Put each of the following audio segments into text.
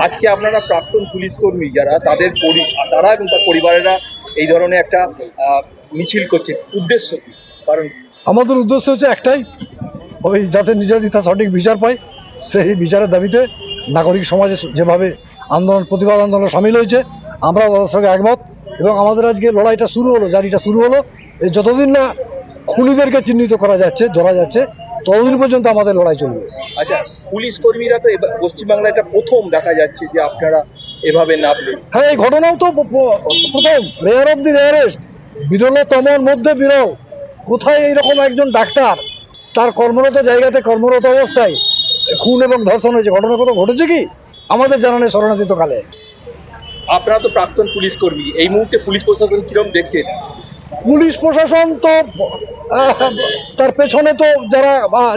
আজকে আপনারা প্রাক্তন পুলিশ কর্মী যারা তারা এবং তার পরিবারেরা এই ধরনের একটা মিছিল করছে, উদ্দেশ্য কি? কারণ আমাদের উদ্দেশ্য হচ্ছে একটাই, ওই যাতে নির্যাতিতা সঠিক বিচার পায়, সেই বিচারের দাবিতে নাগরিক সমাজে যেভাবে প্রতিবাদ আন্দোলনে সামিল হয়েছে, আমরা তাদের সঙ্গে একমত। এবং আমাদের আজকে লড়াইটা শুরু হলো, জারিটা শুরু হলো, এই যতদিন না খুনিদেরকে চিহ্নিত করা যাচ্ছে, ধরা যাচ্ছে, ততদিন পর্যন্ত আমাদের লড়াই চলবে। আচ্ছা, পুলিশ কর্মীরা তো পশ্চিমবাংলায় এটা প্রথম দেখা যাচ্ছে যে আপনারা এভাবে নামলেন। হ্যাঁ, এই ঘটনাও তো প্রথম, রেয়ার অফ দি রেয়ারেস্ট, বিরলতমের মধ্যে বিরল। কোথায় এইরকম একজন ডাক্তার তার কর্মরত জায়গাতে কর্মরত অবস্থায় খুন এবং ধর্ষণ হয়েছে? ঘটনা কোথাও ঘটেছে কি আমাদের জানা নেই শরণার্থিত কালে। আপনারা তো প্রাক্তন পুলিশ কর্মী, এই মুহূর্তে পুলিশ প্রশাসন কিরকম দেখছেন? পুলিশ প্রশাসন তো তার পেছনে তো যারা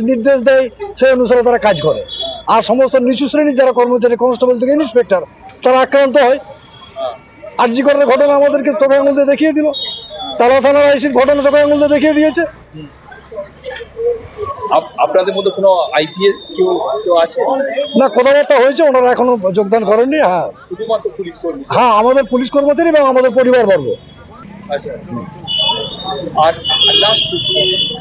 নির্দেশ দেয় সেই অনুসারে তারা কাজ করে, আর সমস্ত নিচু শ্রেণীর যারা কর্মচারী, কনস্টেবল থেকে ইন্সপেক্টর, তারা আক্রান্ত হয়। আরজি করের ঘটনা আমাদেরকে চোখে আঙুল দিয়ে দেখিয়ে দিল, তালা থানার আইসির ঘটনা চোখে আঙুল দিয়ে দেখিয়ে দিয়েছে। আপনাদের মধ্যে কোনো আইপিএস কেউ আছে? না, কথাবার্তা হয়েছে, ওনারা এখনো যোগদান করেননি। হ্যাঁ, শুধুমাত্র পুলিশ কর্মী? হ্যাঁ, আমাদের পুলিশ কর্মচারী এবং আমাদের পরিবারবর্গ। আচ্ছা, আর লাস্ট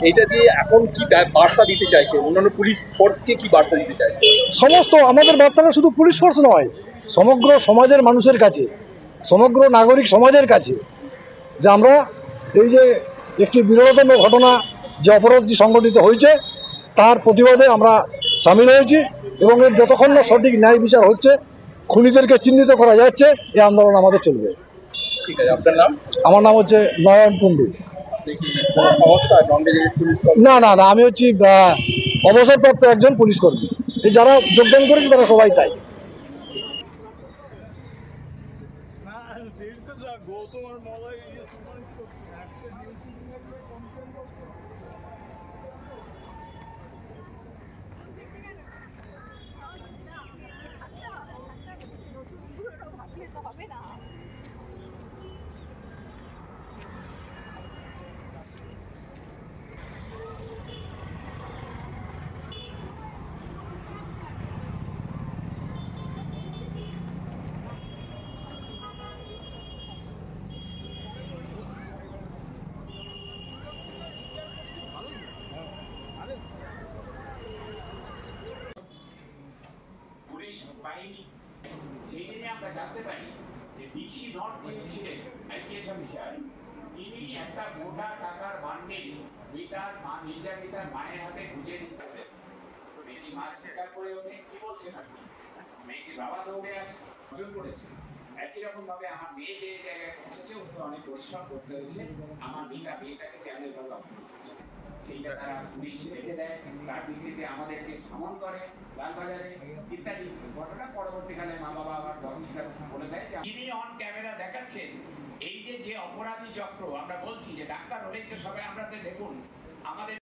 এইটা দিয়ে এখন কি বার্তা দিতে চাইছে অন্যান্য পুলিশ ফোর্সকে, কি বার্তা দিতে চাইছে? সমস্ত আমাদের বার্তাটা শুধু পুলিশ ফোর্স নয়, সমগ্র সমাজের মানুষের কাছে, সমগ্র নাগরিক সমাজের কাছে, যে আমরা এই যে একটি বিরলতম ঘটনা, যে অপরাধটি সংঘটিত হয়েছে, তার প্রতিবাদে আমরা সামিল হয়েছি। এবং এর যতক্ষণ না সঠিক ন্যায় বিচার হচ্ছে, খুনিদেরকে চিহ্নিত করা যাচ্ছে, এই আন্দোলন আমাদের চলবে। ঠিক আছে, আপনার নাম? আমার নাম হচ্ছে নয়ন কুণ্ডু। না না না, আমি হচ্ছি অবসরপ্রাপ্ত একজন পুলিশ কর্মী। এই যারা যোগদান করেছে তারা সবাই তাই। বাহিনী সেই দিনে আমরা জানতে পারি যে ডিসি নর্থ যিনি ছিলেন আইপিএস অফিসার, তিনি একটা মোটা টাকার বান্ডিল মিটার নির্যাতিতার মায়ের হাতে খুঁজে দিতে হবে। তো তিনি মাছ স্বীকার করে ওঠে। কি বলছেন আপনি? মেয়েটির বাবা দৌড়ে আসে, অর্জন করেছে। একই রকম ভাবে আমার মেয়ে যে জায়গায় পৌঁছেছে, ওকে অনেক পরিশ্রম করতে হয়েছে। আমার মেয়েটাকে কেন এভাবে অপমান করছে, সেইটা তারা পুলিশ রেখে দেয়, তার ভিত্তিতে আমাদেরকে সমন করে লালবাজারে ইত্যাদি ঘটনা। পরবর্তীকালে মা বাবা আবার অস্বীকার বলে দেয় যে তিনি অন ক্যামেরা দেখাচ্ছেন এই যে অপরাধী চক্র। আমরা বলছি যে ডাক্তার হলেই তো সবাই, আমরা দেখুন আমাদের